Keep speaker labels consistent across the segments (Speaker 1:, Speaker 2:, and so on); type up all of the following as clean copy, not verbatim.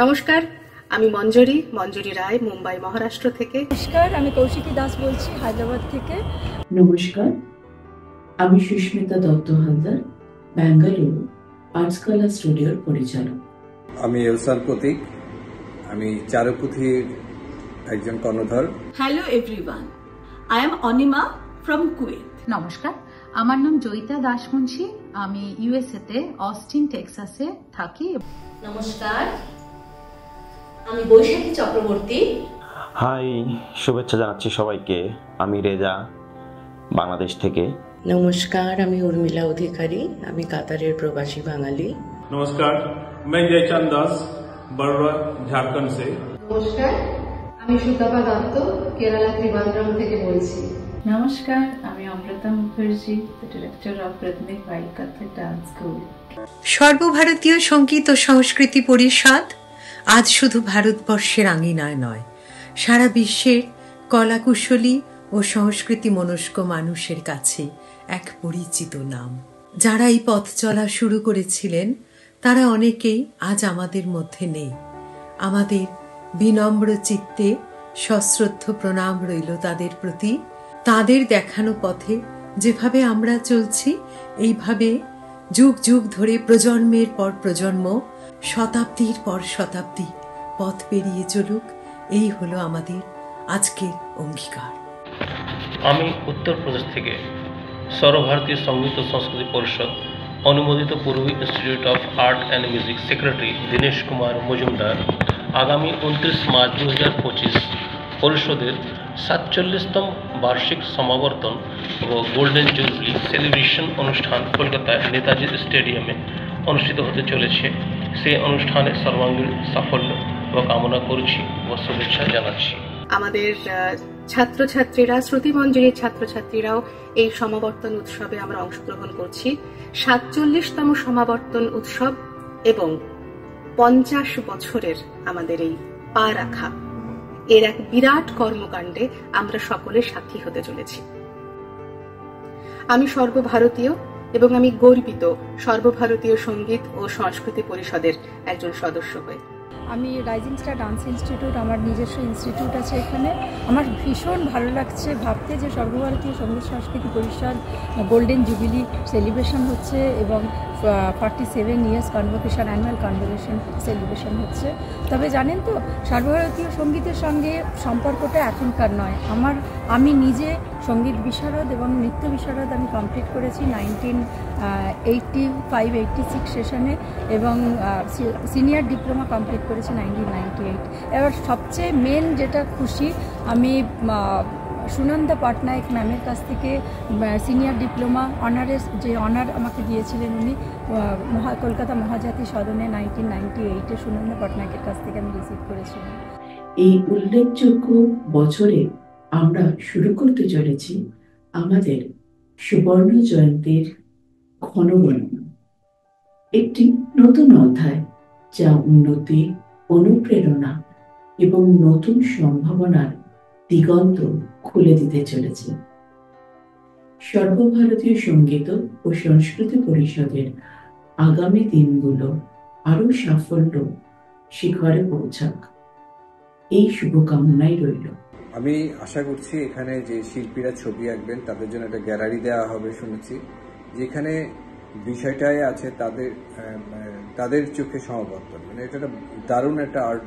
Speaker 1: নমস্কার, আমি মঞ্জুরি রায়, মুম্বাই মহারাষ্ট্র থেকে।
Speaker 2: নমস্কার, আমি কৌশিকী দাস বলছি, হায়দ্রাবাদ থেকে।
Speaker 3: নমস্কার, আমি সুস্মিতা দত্ত হালদার, বেঙ্গালুরু আর্টস কলা স্টুডিওর পরিচালক।
Speaker 4: আমি এলসার প্রতীক, আমি চারুপুথির একজন কর্ণধার।
Speaker 5: Hello everyone, I am Anima from Kuwait.
Speaker 6: নমস্কার, আমার নাম জয়িতা দাসমুন্সি, আমি ইউএসএতে অস্টিন টেক্সাসে থাকি।
Speaker 7: নমস্কার, আমি বৈশাখী চক্রবর্তী।
Speaker 8: হাই, শুভেচ্ছা জানাচ্ছি সবাইকে। আমি রেজা, বাংলাদেশ থেকে।
Speaker 9: নমস্কার, আমি উর্মিলা অধিকারী, আমি কাতারের প্রবাসী বাঙালি।
Speaker 10: নমস্কার, मैं जयचंद दास, बड़ौदा, झारखंड से।
Speaker 11: নমস্কার, আমি সুতপা দত্ত, কেরালা ত্রিবান্দ্রম থেকে বলছি।
Speaker 12: নমস্কার, আমি Amrita Mukherjee, director of rhythmic ভাইল কাথক ডান্স স্কুল।
Speaker 13: সর্বভারতীয় সঙ্গীত ও সংস্কৃতি পরিষদ আজ শুধু ভারতবর্ষের আঙিনায় নয়, সারা বিশ্বের কলাকুশলী ও সংস্কৃতি মনস্ক মানুষের কাছে এক পরিচিত নাম। যারা এই পথ চলা শুরু করেছিলেন তারা অনেকেই আজ আমাদের মধ্যে নেই। আমাদের বিনম্র চিত্তে সশ্রদ্ধ প্রণাম রইল তাদের প্রতি। তাদের দেখানো পথে যেভাবে আমরা চলছি, এইভাবে যুগ যুগ ধরে প্রজন্মের পর প্রজন্ম, শতাব্দীর পর শতাব্দী পথ পেরিয়ে চলুক, এই হলো আমাদের আজকের অঙ্গীকার।
Speaker 14: আমি উত্তরপ্রদেশ থেকে সর্বভারতীয় সঙ্গীত ও সংস্কৃতি পরিষদ অনুমোদিত Purbi institute of art and music secretary Dinesh Kumar Majumdar আগামী 29 মার্চ 2025 পরিষদের 47তম বার্ষিক সমাবর্তন ও গোল্ডেন জুবলি সেলিব্রেশন অনুষ্ঠান কলকাতায় নেতাজি স্টেডিয়ামে অনুষ্ঠিত হতে চলেছে। সেই অনুষ্ঠানে সর্বাঙ্গীন সাফল্য ও কামনা করছি ও শুভেচ্ছা জানাচ্ছি।
Speaker 1: আমাদের ছাত্রছাত্রীরা, শ্রুতি মঞ্জুরির ছাত্রছাত্রীরাও এই সমাবর্তন উৎসবে আমরা অংশগ্রহণ করছি। 47তম সমাবর্তন উৎসব এবং 50 বছরের আমাদের এই পা রাখা, এর এক বিরাট কর্মকাণ্ডে আমরা সকলে সাক্ষী হতে চলেছি। আমি সর্বভারতীয় এবং আমি গর্বিত সর্বভারতীয় সঙ্গীত ও সংস্কৃতি পরিষদের একজন সদস্য হয়ে।
Speaker 2: আমি রাইজিং স্টার ডান্স ইনস্টিটিউট, আমার নিজস্ব ইনস্টিটিউট আছে এখানে। আমার ভীষণ ভালো লাগছে ভাবতে যে সর্বভারতীয় সঙ্গীত সংস্কৃতি পরিষদ গোল্ডেন জুবিলি সেলিব্রেশন হচ্ছে এবং 47 years convocation, annual convocation celebration হচ্ছে। তবে জানেন তো, সর্বভারতীয় সঙ্গীতের সঙ্গে সম্পর্কটা এখনকার নয়। আমি নিজে সঙ্গীত বিশারদ এবং নৃত্য বিশারদ আমি কমপ্লিট করেছি 1985-86 সেশনে এবং সিনিয়র ডিপ্লোমা কমপ্লিট করেছি 1998। এবার সবচেয়ে মেন যেটা খুশি, আমি সুনন্দা পটনায়ক ম্যামের কাছ থেকে সিনিয়র ডিপ্লোমা অনারের যে অনার আমাকে দিয়েছিলেন উনি কলকাতা মহাজাতি সদনে 1998-এ সুনন্দা পটনায়কের কাছ থেকে আমি রিসিভ করেছিলাম।
Speaker 3: এই উল্লেখযোগ্য বছরে আমরা শুরু করতে চলেছি আমাদের সুবর্ণ জয়ন্তীর ক্ষণগণনা, একটি নতুন অধ্যায় যা উন্নতি, অনুপ্রেরণা এবং নতুন সম্ভাবনার দিগন্ত খুলে দিতে চলেছে। সর্বভারতীয় সঙ্গীত ও সংস্কৃতি পরিষদের আগামী দিনগুলো আরো সাফল্য শিখরে পৌঁছাক, এই শুভকামনাই রইল।
Speaker 4: আমি আশা করছি এখানে যে শিল্পীরা ছবি আঁকবেন তাদের জন্য একটা গ্যালারি দেওয়া হবে শুনেছি, যেখানে বিষয়টাই আছে তাদের চোখে সমাবর্তন। মানে এটা একটা দারুণ একটা আর্ট,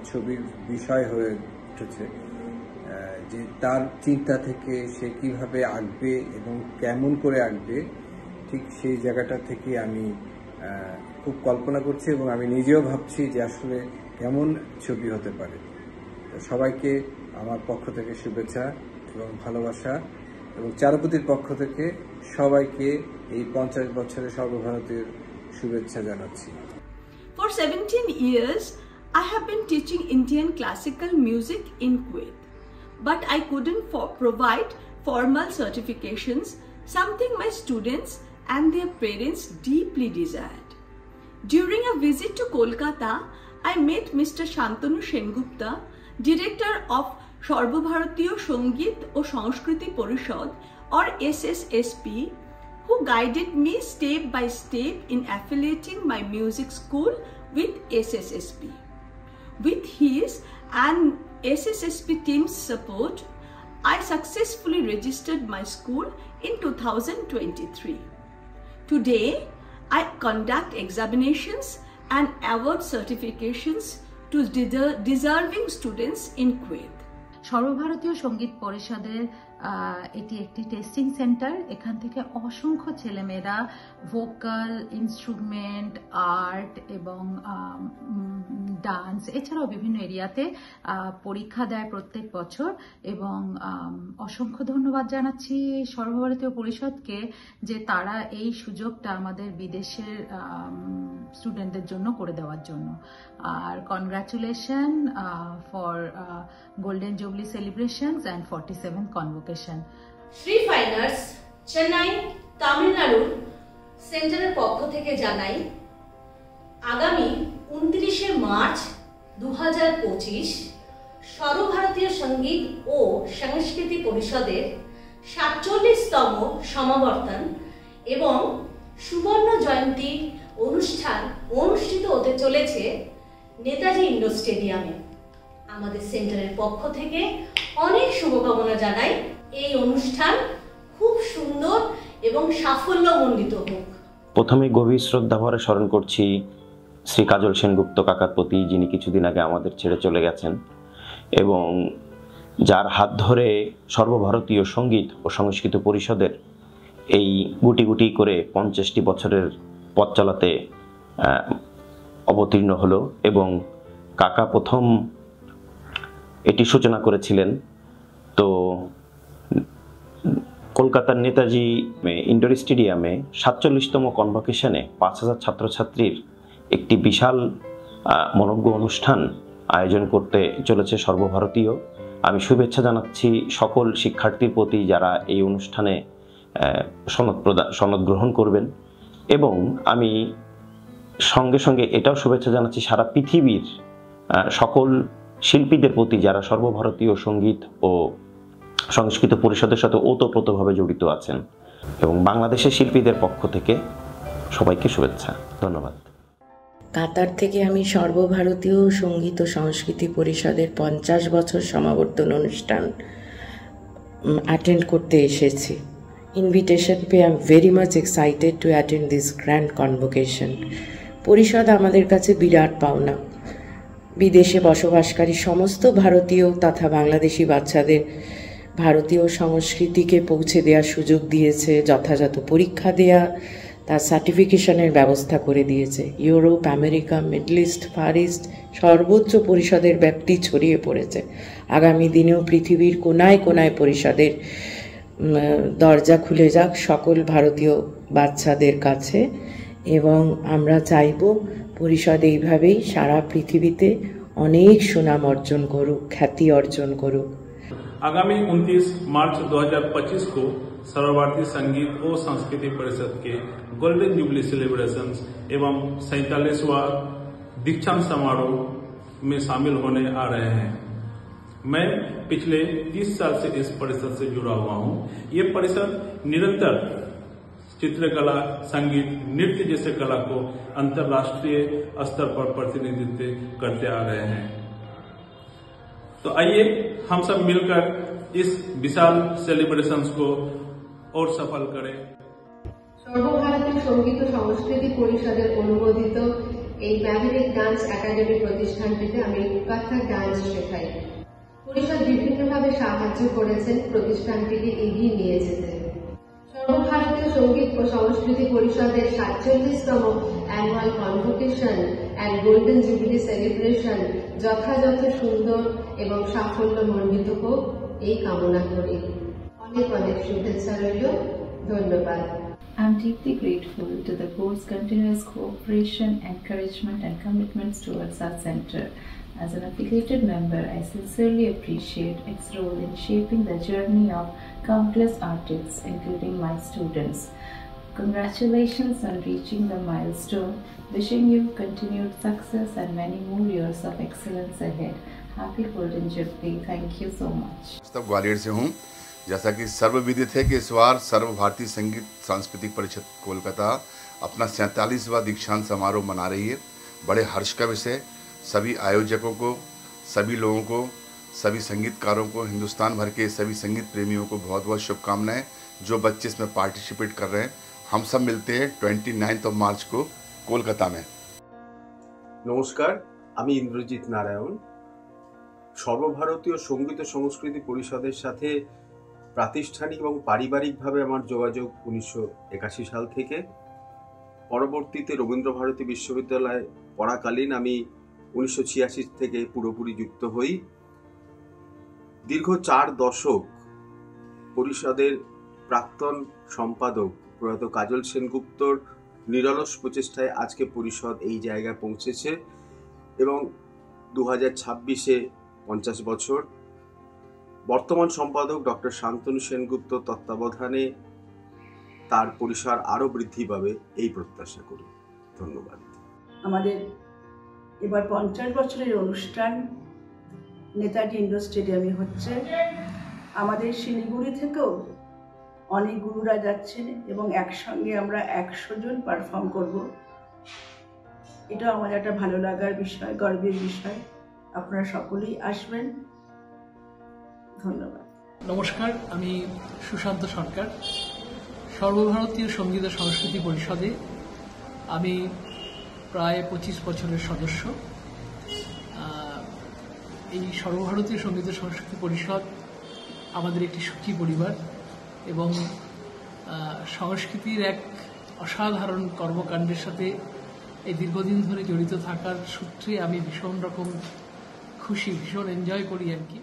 Speaker 4: ছবির বিষয় হয়ে উঠেছে, যে তার চিন্তা থেকে সে কিভাবে আঁকবে এবং কেমন করে আঁকবে, ঠিক সেই জায়গাটা থেকে আমি খুব কল্পনা করছি এবং আমি নিজেও ভাবছি যে আসলে কেমন ছবি হতে পারে। সবাইকে আমার পক্ষ থেকে শুভেচ্ছা এবং ভালোবাসা, এবং চারুপতির পক্ষ থেকে সবাইকে এই 50 বছরের সর্বভারতীয় শুভেচ্ছা জানাচ্ছি।
Speaker 5: For 17 years, I have been teaching Indian classical music in Kuwait, but I couldn't provide formal certifications, something my students and their parents deeply desired. During a visit to Kolkata, I met Mr. Shantanu Sengupta, Director of Sarbhabharatiya Sangeet o Sanskriti Parishad or SSSP, who guided me step by step in affiliating my music school with SSSP. With his and SSSP team's support, I successfully registered my school in 2023. Today, I conduct examinations and award certifications to deserving students in Kuwait.
Speaker 6: সর্বভারতীয় সঙ্গীত পরিষদের এটি একটি testing centre. এখান থেকে অসংখ্য ছেলেমেয়েরা vocal, instrument, art এবং ডান্স এছাড়াও বিভিন্ন এরিয়াতে পরীক্ষা দেয় প্রত্যেক বছর। এবং অসংখ্য ধন্যবাদ জানাচ্ছি সর্বভারতীয় পরিষদকে যে তারা এই সুযোগটা আমাদের বিদেশের স্টুডেন্টদের জন্য করে দেওয়ার জন্য। আর congratulation for golden jubilee celebrations and 47th convocation.
Speaker 7: Shri fine arts Chennai তামিলনাড়ুর সেন্টারের পক্ষ থেকে জানাই আগামী 29শে মার্চ 2025 সর্বভারতীয় সঙ্গীত ও সংস্কৃতি পরিষদের 47তম সমাবর্তন এবং সুবর্ণ জয়ন্তী অনুষ্ঠান অনুষ্ঠিত হতে চলেছে নেতাজি ইন্ডোর স্টেডিয়ামে। আমাদের সেন্টারের পক্ষ থেকে অনেক শুভকামনা জানাই এই অনুষ্ঠান খুব সুন্দর এবং সাফল্যমণ্ডিত হোক।
Speaker 8: প্রথমে গভীর শ্রদ্ধা ভরে স্মরণ করছি শ্রী কাজল সেনগুপ্ত কাকার প্রতি, যিনি কিছুদিন আগে আমাদের ছেড়ে চলে গেছেন এবং যার হাত ধরে সর্বভারতীয় সঙ্গীত ও সংস্কৃতি পরিষদের এই গুটি গুটি করে 50টি বছরের পথ চালাতে অবতীর্ণ হলো। এবং কাকা প্রথম এটি সূচনা করেছিলেন। তো কলকাতার নেতাজি ইন্ডোর স্টেডিয়ামে 47তম কনভোকেশনে 5000 ছাত্রছাত্রীর একটি বিশাল মনোজ্ঞ অনুষ্ঠান আয়োজন করতে চলেছে সর্বভারতীয়। আমি শুভেচ্ছা জানাচ্ছি সকল শিক্ষার্থীর প্রতি যারা এই অনুষ্ঠানে সনদ গ্রহণ করবেন। এবং আমি সঙ্গে সঙ্গে এটাও শুভেচ্ছা জানাচ্ছি সারা পৃথিবীর সকল শিল্পীদের প্রতি যারা সর্বভারতীয় সঙ্গীত ও সংস্কৃতি পরিষদের সাথে ওতপ্রোতভাবে জড়িত আছেন। এবং বাংলাদেশের শিল্পীদের পক্ষ থেকে সবাইকে শুভেচ্ছা, ধন্যবাদ।
Speaker 9: কাতার থেকে আমি সর্বভারতীয় সঙ্গীত ও সংস্কৃতি পরিষদের 50 বছর সমাবর্তন অনুষ্ঠান অ্যাটেন্ড করতে এসেছি। ইনভিটেশন পেয়ে I am very much excited to attend this grand convocation. পরিষদ আমাদের কাছে বিরাট পাওনা। বিদেশে বসবাসকারী সমস্ত ভারতীয় তথা বাংলাদেশি বাচ্চাদের ভারতীয় সংস্কৃতিকে পৌঁছে দেওয়ার সুযোগ দিয়েছে, যথাযথ পরীক্ষা দেয়া, তার সার্টিফিকেশনের ব্যবস্থা করে দিয়েছে। Europe, America, Middle East, Far East সর্বোচ্চ পরিষদের ব্যাপ্তি ছড়িয়ে পড়েছে। আগামী দিনেও পৃথিবীর কোনায় কোনায় পরিষদের দরজা খুলে যাক সকল ভারতীয় বাচ্চাদের কাছে এবং আমরা চাইব পরিষদ এইভাবেই সারা পৃথিবীতে অনেক সুনাম অর্জন করুক, খ্যাতি অর্জন করুক।
Speaker 10: आगामी 29 मार्च 2025 को सर्वभारतीय संगीत और संस्कृति परिषद के गोल्डन जुबली सेलिब्रेशंस एवं 47वां दीक्षांत समारोह में शामिल होने आ रहे हैं। मैं पिछले 30 साल से इस परिषद से जुड़ा हुआ हूं। ये परिषद निरंतर चित्रकला, संगीत, नृत्य जैसे कला को अंतर्राष्ट्रीय स्तर पर प्रतिनिधित्व करते आ रहे हैं। तो आइए हम सब मिलकर इस विशाल सेलिब्रेशंस को और सफल करें।
Speaker 11: সর্বভারতীয় সঙ্গীত ও সংস্কৃতি পরিষদের অনুমোদিত এই ম্যাভেরিক ডান্স একাডেমি প্রতিষ্ঠানটিতে আমি কত্থক ডান্স শেখাই। পরিষদ বিভিন্নভাবে সাহায্য করেছেন প্রতিষ্ঠানটিকে এগিয়ে নিয়ে যেতে। সর্বভারতীয় সঙ্গীত ও সংস্কৃতি পরিষদের 47তম annual convocation and golden jubilee celebration যথাযথ সুন্দর এবং সাফল্যমণ্ডিত হোক এই কামনা করি। অনেক অনেক শুভেচ্ছা রইল। ধন্যবাদ।
Speaker 12: I'm deeply grateful to the board's continuous cooperation, encouragement and commitments towards our center. As an affiliated member, I sincerely appreciate its role in shaping the journey of countless artists, including my students. Congratulations on reaching the milestone. Wishing you continued success and many more years of excellence ahead. Happy Golden Jubilee. Thank you so much.
Speaker 15: तब ग्वालियर से हूँ। जैसा कि सर्वविदित है कि इस बार सर्व भारतीय संगीत सांस्कृतिक परिषद कोलकाता अपना 47वां दीक्षांत समारोह मना रही है। बड़े हर्ष का विषय। सभी आयोजकों को, सभी लोगों को, सभी संगीतकारों को, हिंदुस्तान भर के सभी संगीत प्रेमियों को बहुत बहुत शुभकामनाएं। जो बच्चे इसमें पार्टिसिपेट कर रहे हैं, हम सब मिलते हैं 29 मार्च को कोलकाता में।
Speaker 16: নমস্কার, আমি ইন্দ্রজিৎ নারায়ণ। সর্বভারতীয় সঙ্গীত ও সংস্কৃতি পরিষদের সাথে প্রাতিষ্ঠানিক এবং পারিবারিকভাবে আমার যোগাযোগ 1981 সাল থেকে। পরবর্তীতে রবীন্দ্রভারতী বিশ্ববিদ্যালয়ে পড়াকালীন আমি 1986 থেকে পুরোপুরি যুক্ত হই। দীর্ঘ 4 দশক পরিষদের প্রাক্তন সম্পাদক প্রয়াত কাজল সেনগুপ্তর নিরলস প্রচেষ্টায় আজকে পরিষদ এই জায়গায় পৌঁছেছে এবং 2026-এ 50 বছর। বর্তমান সম্পাদক ডক্টর শান্তনু সেনগুপ্ত তত্ত্বাবধানে তার পরিসর আরও বৃদ্ধি পাবে এই প্রত্যাশা করি। ধন্যবাদ।
Speaker 17: আমাদের এবার 50 বছরের অনুষ্ঠান নেতাজি ইন্ডোর স্টেডিয়ামে হচ্ছে। আমাদের শিলিগুড়ি থেকেও অনেক গুরুরা যাচ্ছেন এবং একসঙ্গে আমরা 100 জন পারফর্ম করব। এটা আমাদের একটা ভালো লাগার বিষয়, গর্বের বিষয়। আপনারা সকলেই আসবেন। ধন্যবাদ।
Speaker 18: নমস্কার, আমি সুশান্ত সরকার। সর্বভারতীয় সঙ্গীত ও সংস্কৃতি পরিষদে আমি প্রায় 25 বছরের সদস্য। এই সর্বভারতীয় সঙ্গীত ও সংস্কৃতি পরিষদ আমাদের একটি সুখী পরিবার এবং সংস্কৃতির এক অসাধারণ কর্মকাণ্ডের সাথে এই দীর্ঘদিন ধরে জড়িত থাকার সূত্রে আমি ভীষণ রকম খুশি, ভীষণ এনজয় করি আর কি।